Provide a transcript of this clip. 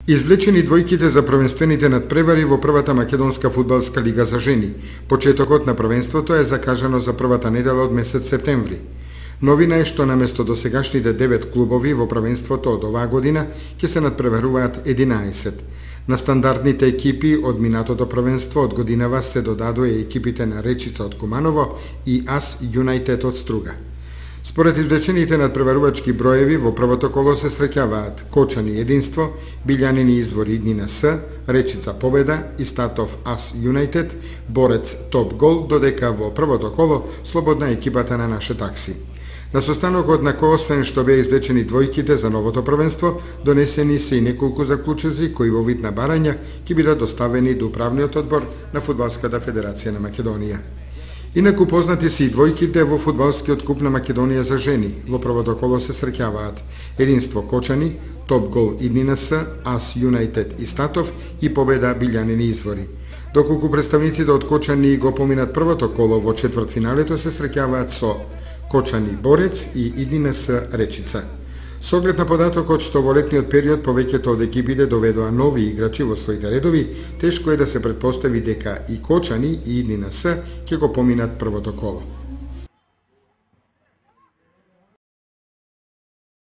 Извлечени двојките за првенствените надпревари во првата македонска фудбалска лига за жени. Почетокот на првенството е закажано за првата недела од месец септември. Новина е што наместо досегашните 9 клубови во првенството од оваа година ќе се надпреваруваат 11. На стандардните екипи од минатото првенство од годинава се додадоа екипите на Речица од Куманово и АС Юнајтед од Струга. Според извлечените надпреварувачки броеви, во првото коло се среќаваат Кочани Единство, Билјанини Извор Иднина С, Речица Победа, Истатов АС Юнајтед, Борец Топ Гол, додека во првото коло слободна екипата на Наше такси. На состанокот на кој освен што беа извлечени двојките за новото првенство, донесени се и неколку заклучоци кои во вид на барања ќе бидат доставени до управниот одбор на Фудбалската федерација на Македонија. Инаку познати се и двојките во фудбалскиот куп на Македонија за жени. Во првото коло се среќаваат Единство Кочани, Топ Гол Иднина С, АС Юнајтед Истатов и Победа Билјанини Извори. Доколку представниците од Кочани го поминат првото коло, во четвртфиналето се среќаваат со Кочани Борец и Иднина С Речица. Со оглед на податокот што во летниот период повеќето од екипите доведоа нови играчи во своите редови, тешко е да се претпостави дека и Кочани и Иднина С ќе го поминат првото коло.